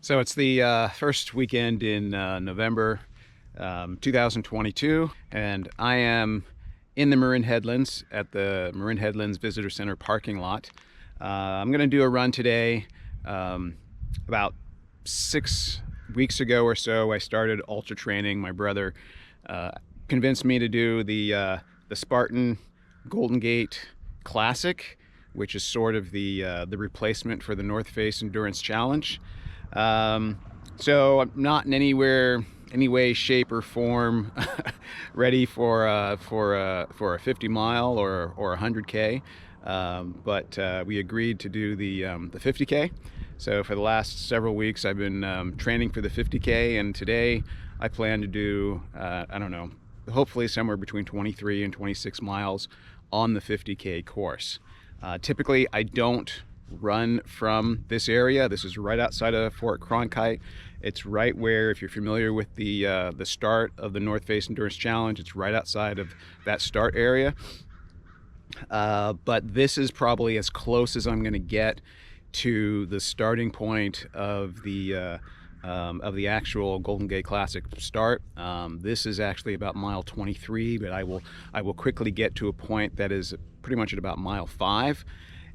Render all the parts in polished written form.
So it's the first weekend in November 2022, and I am in the Marin Headlands at the Marin Headlands Visitor Center parking lot. I'm going to do a run today. About 6 weeks ago or so, I started ultra training. My brother convinced me to do the Spartan Golden Gate Classic, which is sort of the replacement for the North Face Endurance Challenge. So I'm not in any way, shape, or form ready for a 50 mile or a 100K, but we agreed to do the 50K. So for the last several weeks, I've been training for the 50K, and today I plan to do I don't know, hopefully somewhere between 23 and 26 miles on the 50K course. Typically, I don't run from this area. This is right outside of Fort Cronkite. It's right where, if you're familiar with the start of the North Face Endurance Challenge, it's right outside of that start area. But this is probably as close as I'm going to get to the starting point of the actual Golden Gate Classic start. This is actually about mile 23, but I will quickly get to a point that is pretty much at about mile 5.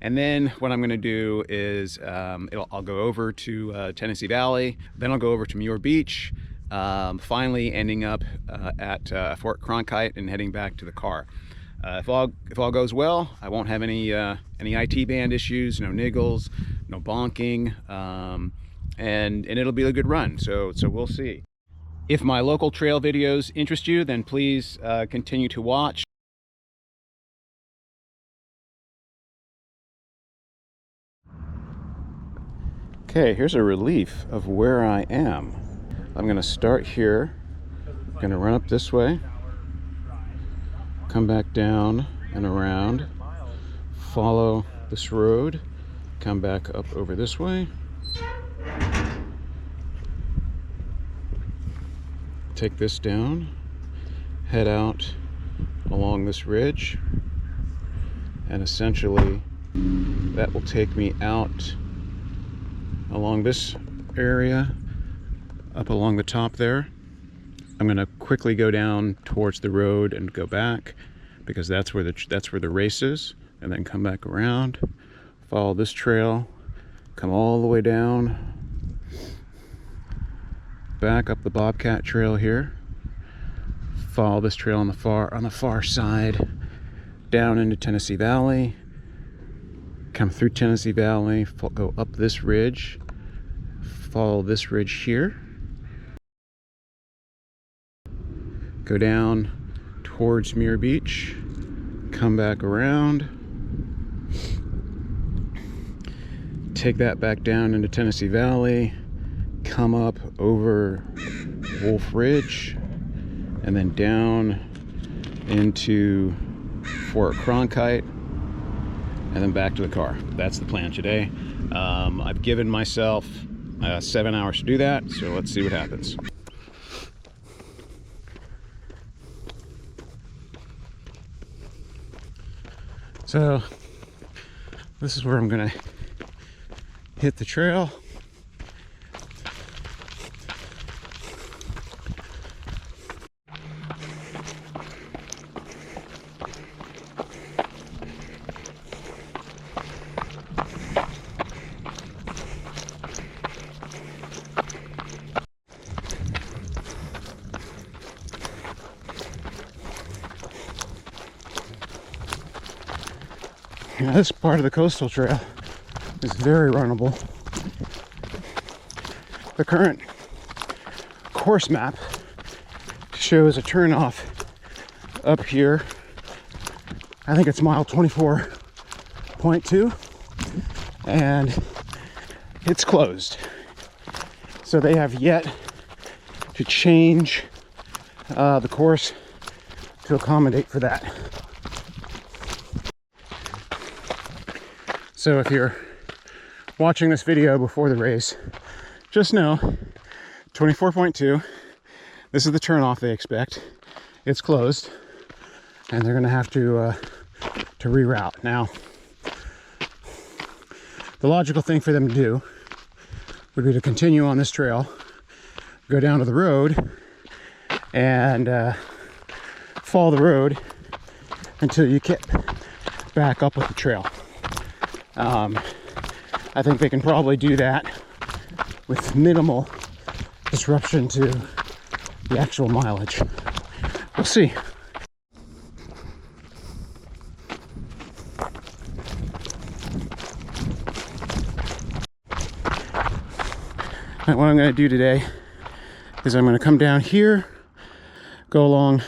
And then what I'm going to do is I'll go over to Tennessee Valley, then I'll go over to Muir Beach, finally ending up at Fort Cronkite and heading back to the car. If all goes well, I won't have any IT band issues, no niggles, no bonking, and it'll be a good run. So we'll see. If my local trail videos interest you, then please continue to watch. Okay, here's a relief of where I am. I'm going to start here. I'm going to run up this way, come back down and around, follow this road, come back up over this way, take this down, head out along this ridge, and essentially that will take me out along this area, up along the top there. I'm going to quickly go down towards the road and go back, because that's where the race is, and then come back around, follow this trail, come all the way down, back up the Bobcat trail here, follow this trail on the far side, down into Tennessee Valley, come through Tennessee Valley, go up this ridge, follow this ridge here, go down towards Muir Beach, come back around, take that back down into Tennessee Valley, come up over Wolf Ridge, and then down into Fort Cronkite, and then back to the car. That's the plan today. I've given myself 7 hours to do that, so let's see what happens. So this is where I'm gonna hit the trail. Now, this part of the coastal trail is very runnable. The current course map shows a turnoff up here. I think it's mile 24.2, and it's closed. So they have yet to change the course to accommodate for that. So if you're watching this video before the race, just know 24.2, this is the turnoff they expect. It's closed, and they're gonna have to reroute. Now, the logical thing for them to do would be to continue on this trail, go down to the road, and follow the road until you get back up with the trail. I think they can probably do that with minimal disruption to the actual mileage. We'll see. And what I'm going to do today is I'm going to come down here, go along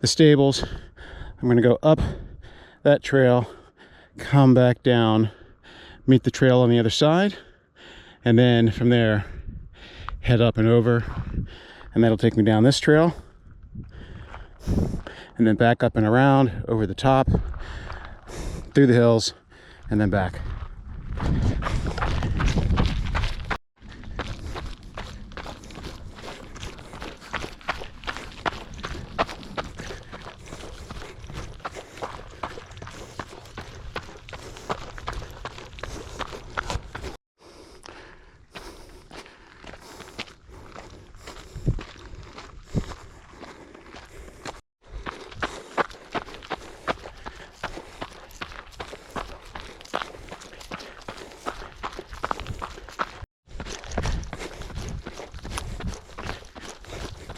the stables. I'm going to go up that trail, come back down, meet the trail on the other side, and then from there head up and over, and that'll take me down this trail and then back up and around over the top, through the hills, and then back.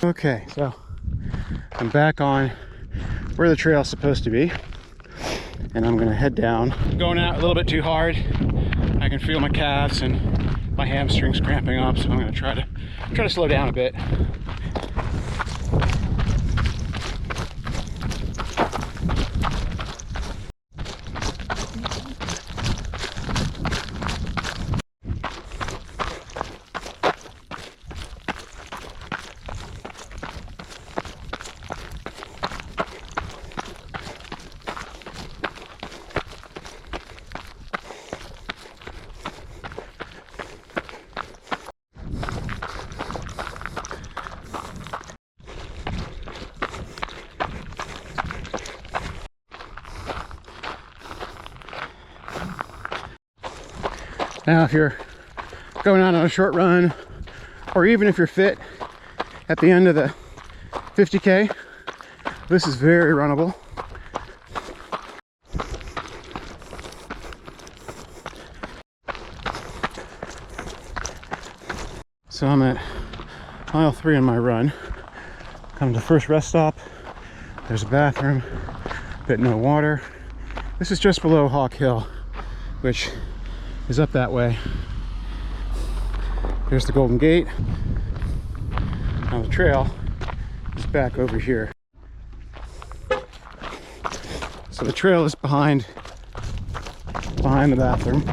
Okay, so I'm back on where the trail's supposed to be, and I'm gonna head down. I'm going out a little bit too hard. I can feel my calves and my hamstrings cramping up, so I'm gonna try to slow down a bit. Now, if you're going out on a short run, or even if you're fit at the end of the 50K, this is very runnable. So I'm at mile 3 in my run. Come to the first rest stop. There's a bathroom, but no water. This is just below Hawk Hill, which is up that way. There's the Golden Gate. Now the trail is back over here. So the trail is behind the bathroom.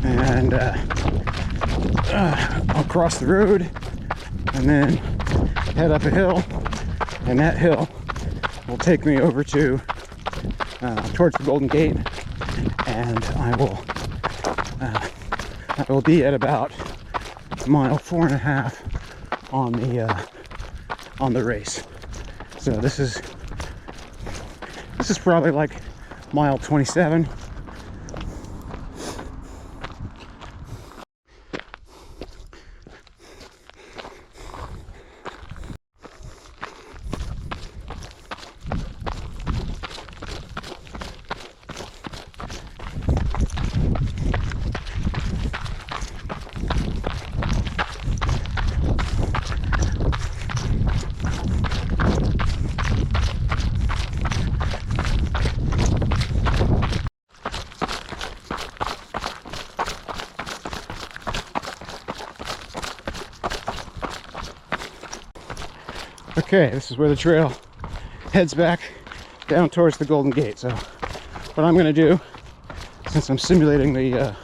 And I'll cross the road and then head up a hill. And that hill will take me over to towards the Golden Gate, and I will be at about mile 4.5 on the race. So this is probably like mile 27. Okay, this is where the trail heads back down towards the Golden Gate. So what I'm going to do, since I'm simulating the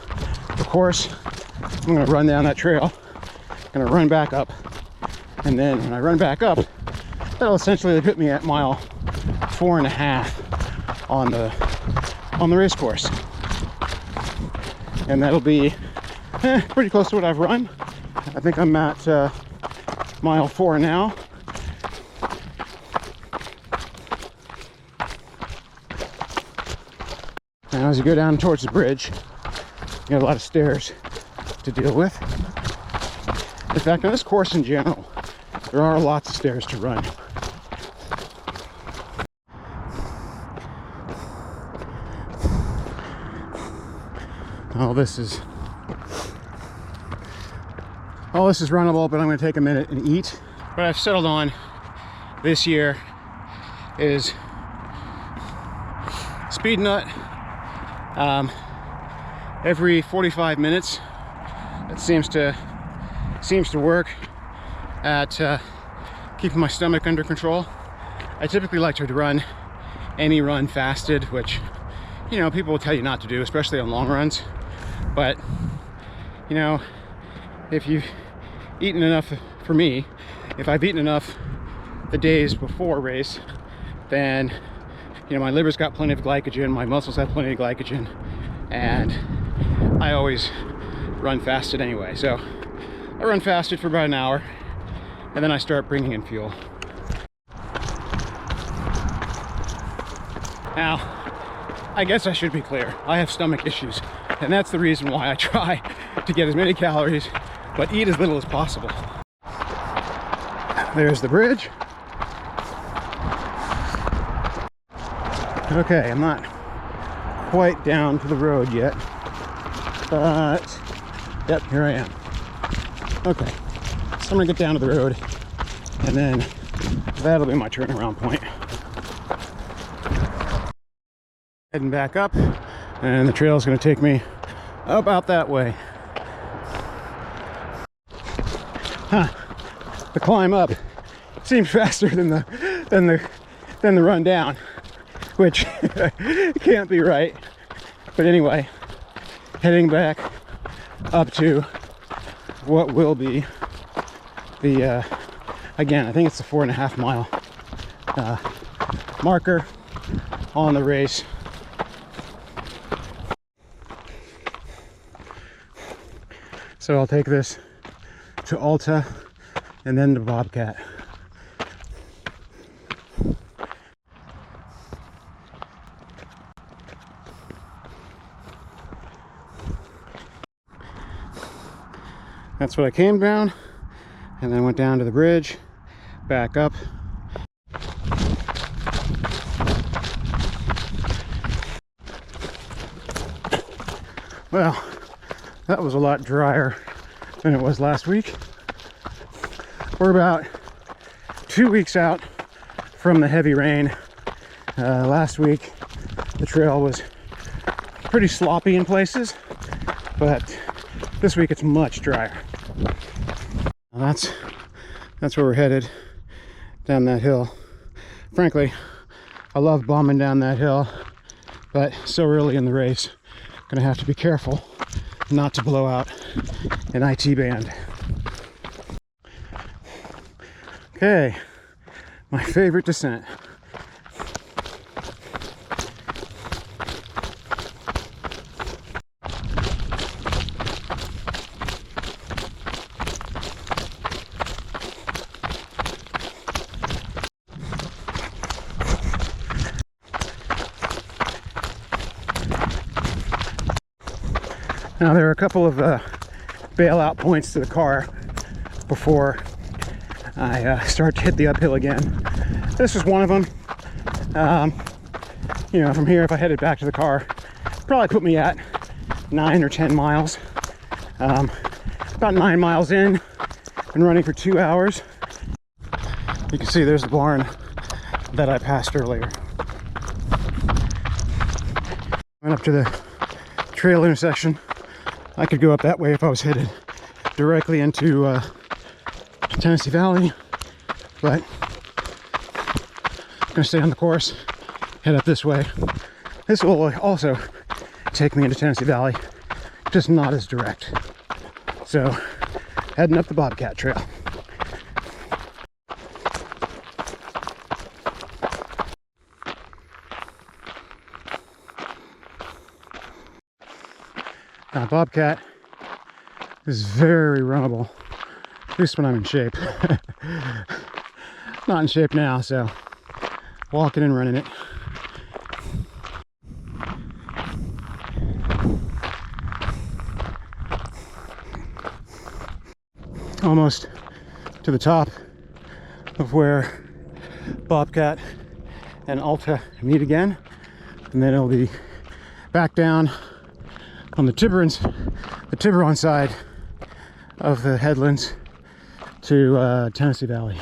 course, I'm going to run down that trail. I'm going to run back up, and then when I run back up, that'll essentially put me at mile 4.5 on the race course, and that'll be pretty close to what I've run. I think I'm at mile 4 now. Now as you go down towards the bridge, you got a lot of stairs to deal with. In fact, on this course in general, there are lots of stairs to run. All this is runnable, but I'm going to take a minute and eat. What I've settled on this year is speed nut every 45 minutes. It seems to work at keeping my stomach under control. I typically like to run any run fasted, which, you know, people will tell you not to do, especially on long runs. But, you know, if you've eaten enough, for me, if I've eaten enough the days before a race, then, you know, my liver's got plenty of glycogen, my muscles have plenty of glycogen, and I always run fasted anyway. So I run fasted for about an hour, and then I start bringing in fuel. Now, I guess I should be clear, I have stomach issues, and that's the reason why I try to get as many calories, but eat as little as possible. There's the bridge. Okay, I'm not quite down to the road yet, but yep, here I am. Okay, so I'm gonna get down to the road, and then that'll be my turnaround point. Heading back up, and the trail is going to take me about that way. Huh. The climb up seems faster than the run down, which can't be right. But anyway, heading back up to what will be the again, I think it's the 4.5 mile marker on the race. So I'll take this to Alta and then to Bobcat. That's what I came down, and then went down to the bridge, back up. Well, that was a lot drier than it was last week. We're about 2 weeks out from the heavy rain. Last week, the trail was pretty sloppy in places, but this week it's much drier. And that's where we're headed, down that hill. Frankly, I love bombing down that hill, but so early in the race, I'm gonna have to be careful not to blow out an IT band. Okay, my favorite descent. Now there are a couple of bailout points to the car before I start to hit the uphill again. This is one of them. You know, from here, if I headed back to the car, probably put me at 9 or 10 miles. About 9 miles in, been running for 2 hours. You can see there's the barn that I passed earlier. Went up to the trail intersection. I could go up that way if I was headed directly into Tennessee Valley, but I'm gonna stay on the course, head up this way. This will also take me into Tennessee Valley, just not as direct. So, heading up the Bobcat Trail. Now, Bobcat is very runnable, at least when I'm in shape. Not in shape now, so walking and running it. almost to the top of where Bobcat and Alta meet again, and then it'll be back down on the Tiburon side of the headlands to Tennessee Valley.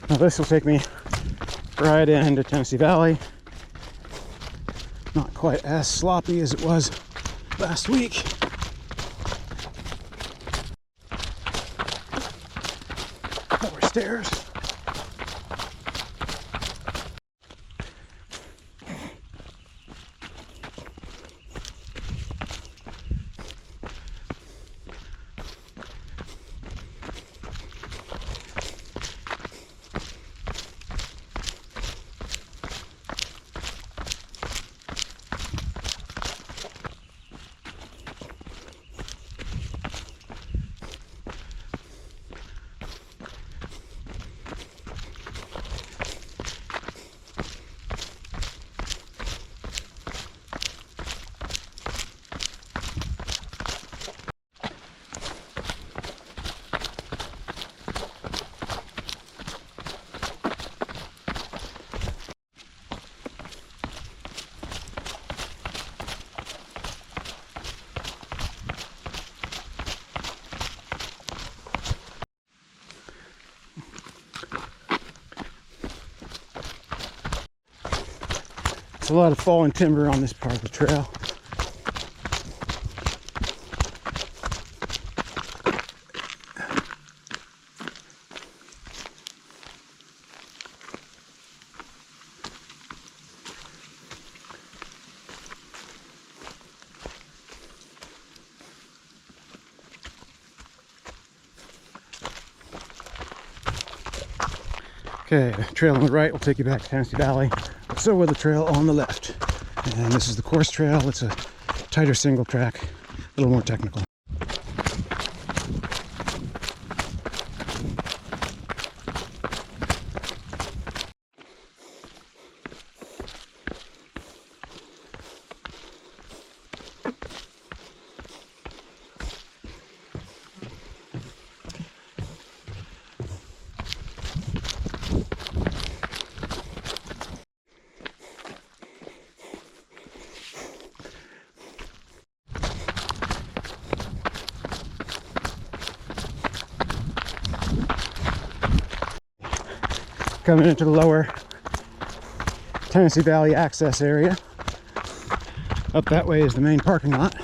Now this will take me right into Tennessee Valley. Not quite as sloppy as it was last week. More stairs. There's a lot of fallen timber on this part of the trail. Okay, the trail on the right will take you back to Tennessee Valley. So will the trail on the left. And this is the course trail. It's a tighter single track, a little more technical. Coming into the lower Tennessee Valley access area. Up that way is the main parking lot.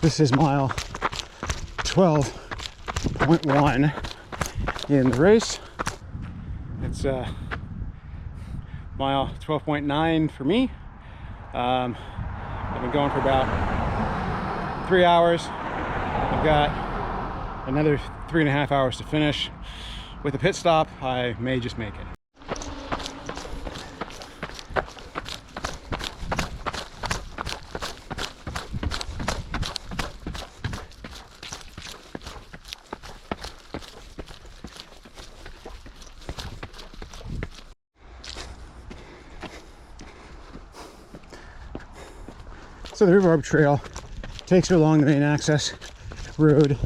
This is mile 12.1 in the race. It's mile 12.9 for me. I've been going for about 3 hours. I've got another 3.5 hours to finish. With a pit stop, I may just make it. So the Rhubarb Trail takes you along the main access road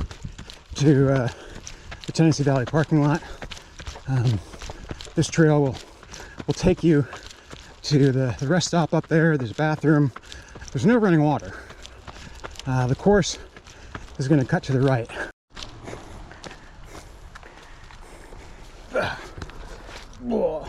to the Tennessee Valley parking lot. This trail will take you to the rest stop up there. There's a bathroom. There's no running water. The course is going to cut to the right. Whoa.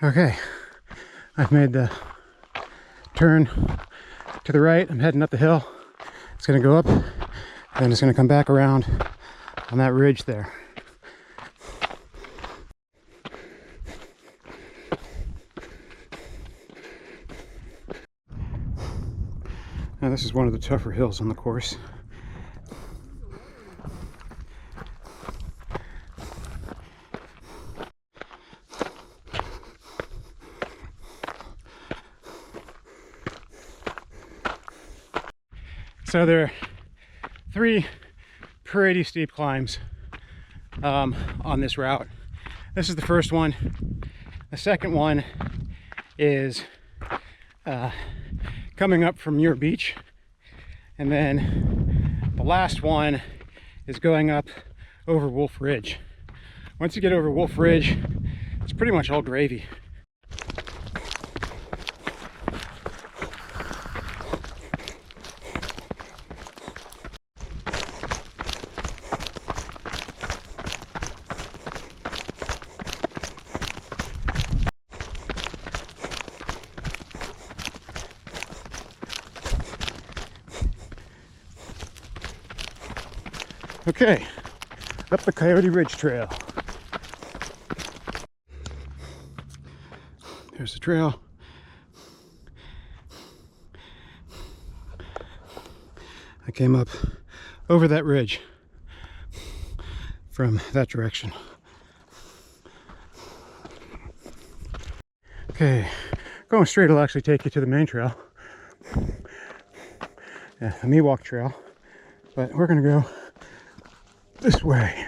Okay, I've made the turn to the right. I'm heading up the hill. It's gonna go up and it's gonna come back around on that ridge there. Now this is one of the tougher hills on the course. So there are 3 pretty steep climbs on this route. This is the first one. The second one is coming up from Muir Beach, and then the last one is going up over Wolf Ridge. Once you get over Wolf Ridge, it's pretty much all gravy. Okay, up the Coyote Ridge Trail. There's the trail. I came up over that ridge from that direction. Okay, going straight will actually take you to the main trail. Yeah, the Miwok Trail, but we're gonna go this way.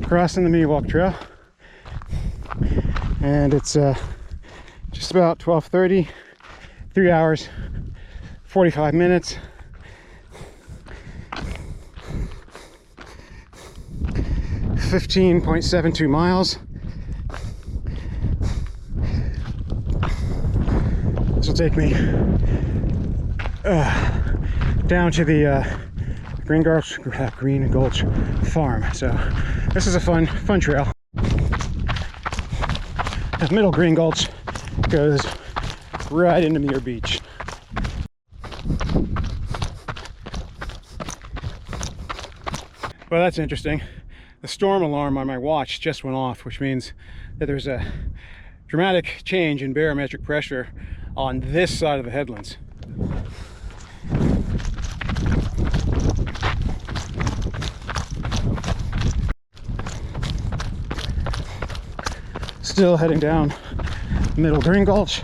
Crossing the Miwok Trail, and it's just about 12:30, 3 hours 45 minutes. $15.72 miles. This will take me down to the Green Gulch Farm. So this is a fun trail. The middle Green Gulch goes right into Muir Beach. Well, that's interesting. The storm alarm on my watch just went off, which means that there's a dramatic change in barometric pressure on this side of the headlands. Still heading down Middle Green Gulch.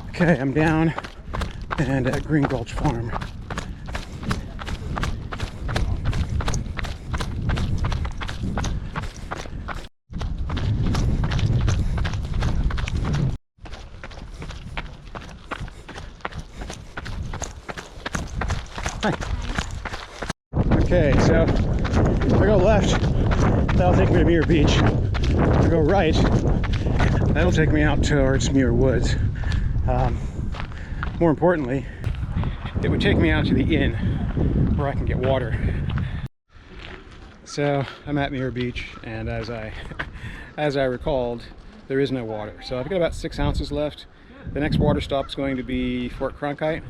Okay, I'm down and at Green Gulch Farm. Hi. Okay, so if I go left, that'll take me to Muir Beach. If I go right, that'll take me out towards Muir Woods. More importantly, it would take me out to the inn where I can get water. So I'm at Muir Beach, and as I recalled, there is no water. So I've got about 6 ounces left. The next water stop is going to be Fort Cronkite.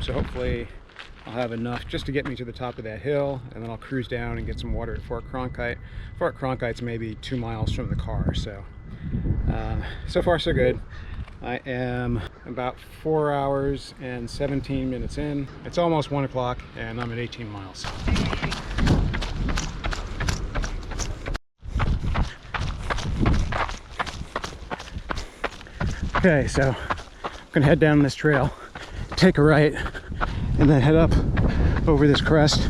So hopefully I'll have enough just to get me to the top of that hill, and then I'll cruise down and get some water at Fort Cronkite. Fort Cronkite's maybe 2 miles from the car, so so far so good. I am about 4 hours and 17 minutes in. It's almost 1 o'clock and I'm at 18 miles. Okay, so I'm gonna head down this trail, take a right, and then head up over this crest.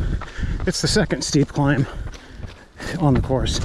It's the second steep climb on the course.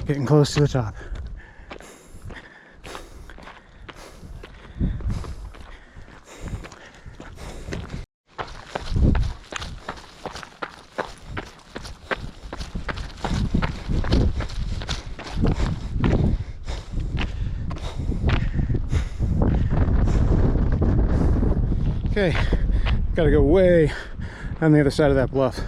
Getting close to the top. Okay, gotta go way on the other side of that bluff.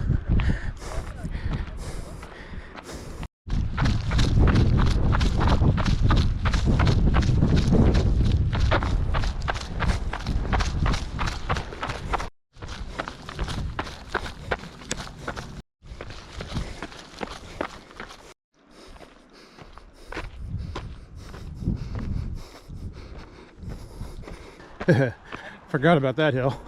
Forgot about that hill.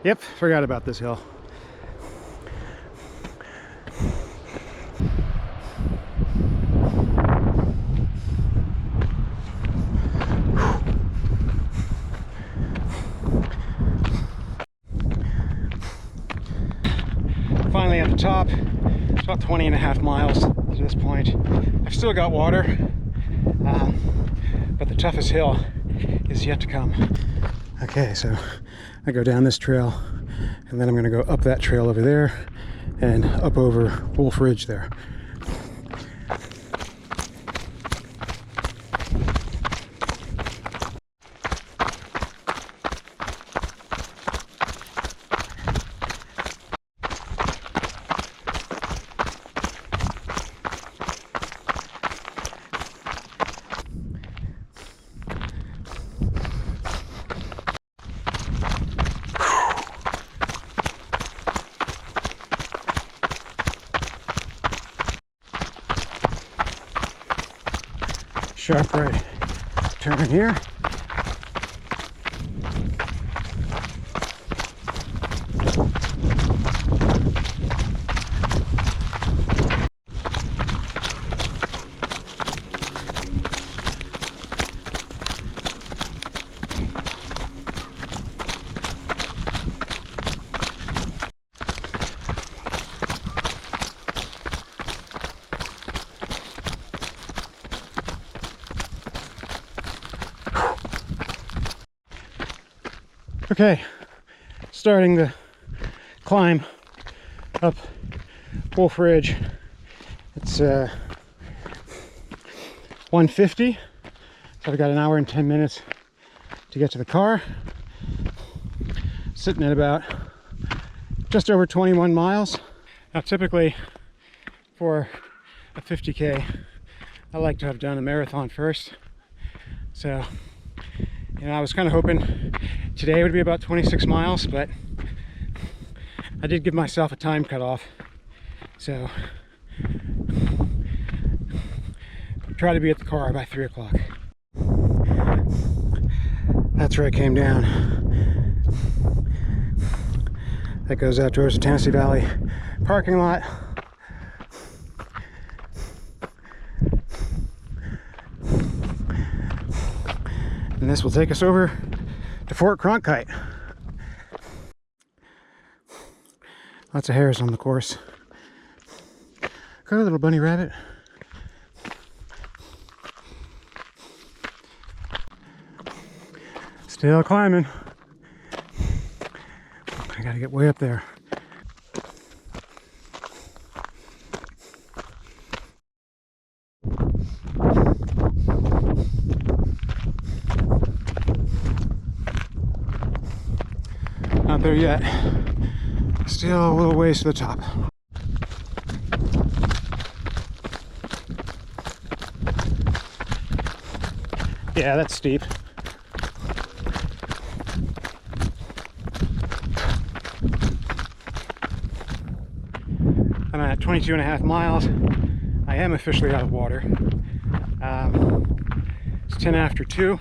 Yep, forgot about this hill. Finally at the top. It's about 20.5 miles to this point. I've still got water, but the toughest hill is yet to come. Okay, so I go down this trail, and then I'm going to go up that trail over there and up over Wolf Ridge there. Sharp right turn here. Okay, starting the climb up Wolf Ridge. It's 150, so I've got an hour and 10 minutes to get to the car. Sitting at about just over 21 miles. Now typically for a 50K, I like to have done a marathon first. So, you know, I was kind of hoping today would be about 26 miles, but I did give myself a time cutoff. So, try to be at the car by 3 o'clock. That's where I came down. That goes out towards the Tennessee Valley parking lot. And this will take us over to Fort Cronkite. Lots of hares on the course. Got a little bunny rabbit. Still climbing. I gotta get way up there. Not there yet. Still a little ways to the top. Yeah, that's steep. I'm at 22.5 miles. I am officially out of water. It's 10 after 2.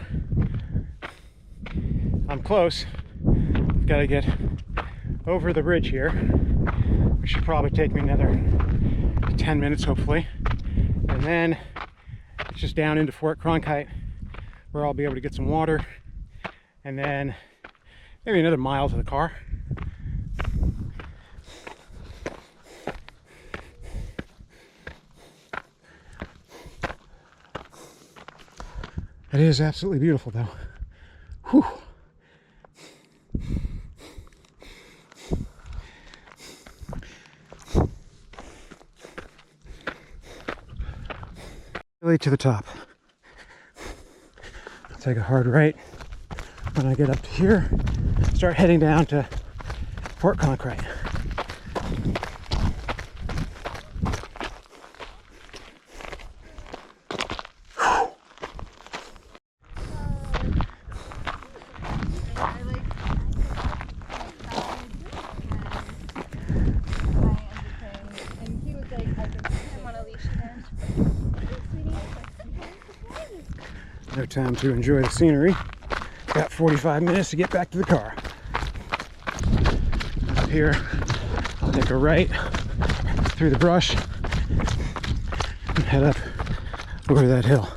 I'm close. I've got to get over the bridge here, which should probably take me another 10 minutes hopefully. And then it's just down into Fort Cronkite where I'll be able to get some water, and then maybe another mile to the car. It is absolutely beautiful though. Whew. Really to the top. I'll take a hard right when I get up to here. Start heading down to Fort Cronkite. No time to enjoy the scenery. Got 45 minutes to get back to the car. Up here, I'll take a right through the brush and head up over that hill.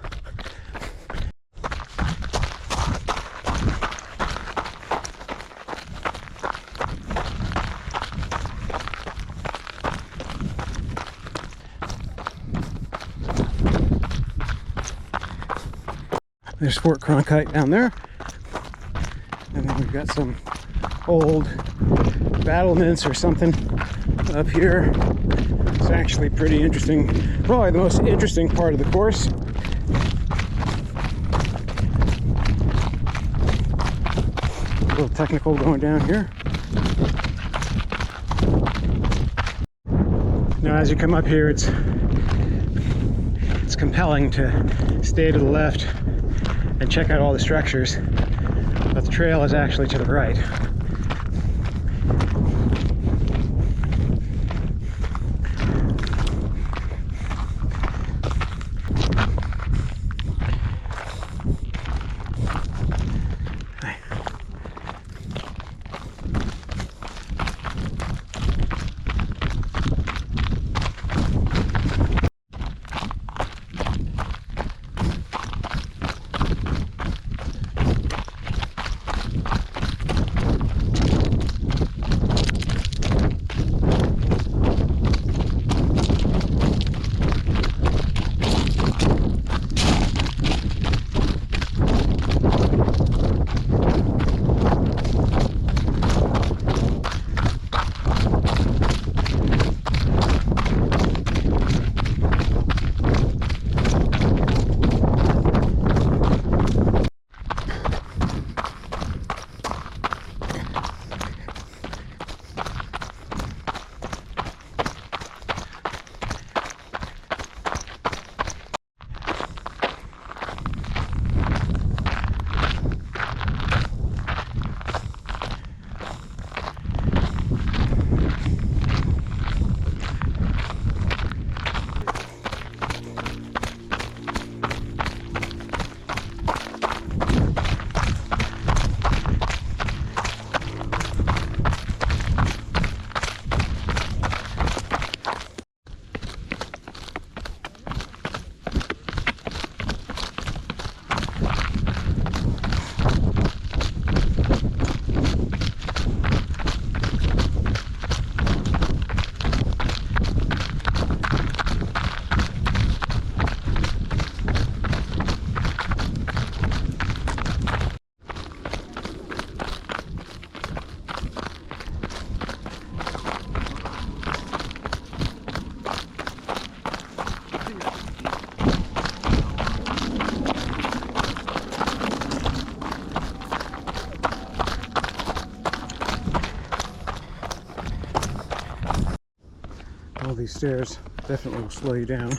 There's Fort Cronkite down there, and then we've got some old battlements or something up here. It's actually pretty interesting, probably the most interesting part of the course. A little technical going down here. Now as you come up here, it's compelling to stay to the left and check out all the structures, but the trail is actually to the right. these stairs definitely will slow you down.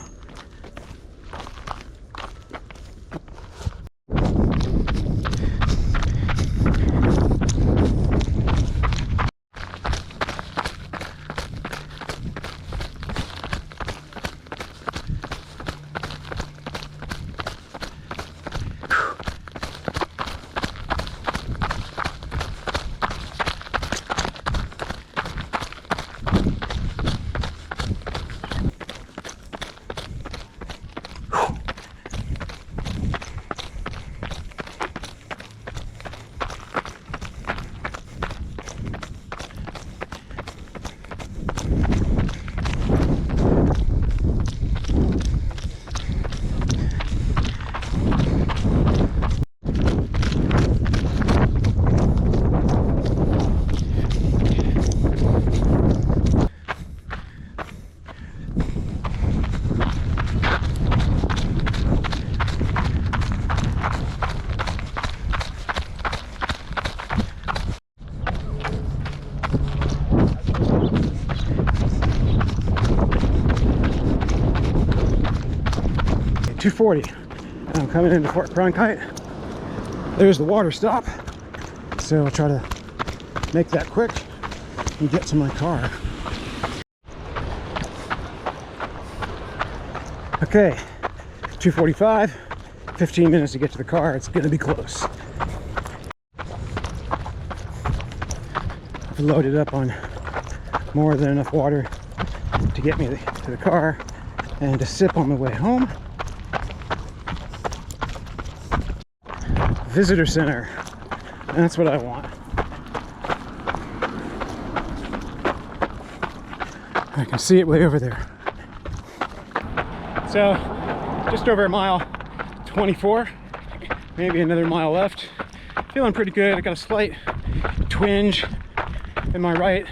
.240. I'm coming into Fort Cronkite. There's the water stop, so I'll try to make that quick and get to my car. Okay, 2:45, 15 minutes to get to the car. It's gonna be close. I've loaded up on more than enough water to get me to the car and to sip on the way home. Visitor center. That's what I want. I can see it way over there. So, just over a mile 24, maybe another mile left. Feeling pretty good. I got a slight twinge in my right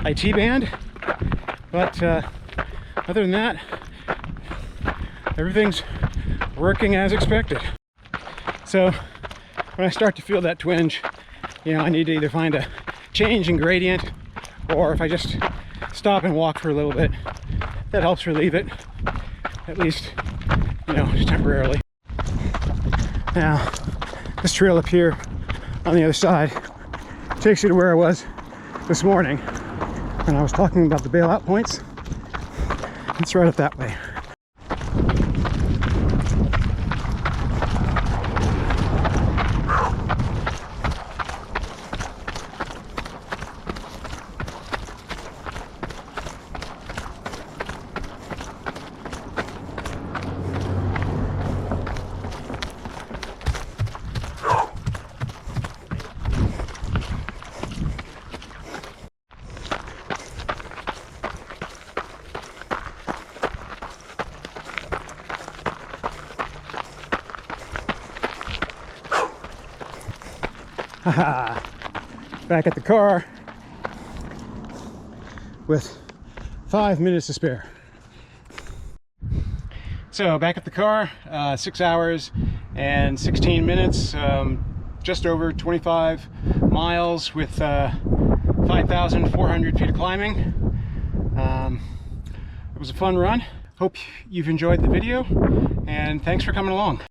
IT band, but other than that, everything's working as expected. So when I start to feel that twinge, you know, I need to either find a change in gradient, or if I just stop and walk for a little bit, that helps relieve it, at least, you know, just temporarily. Now, this trail up here on the other side takes you to where I was this morning when I was talking about the bailout points. It's right up that way. Haha, back at the car with 5 minutes to spare. So back at the car, 6 hours and 16 minutes, just over 25 miles with 5,400 feet of climbing. It was a fun run. Hope you've enjoyed the video, and thanks for coming along.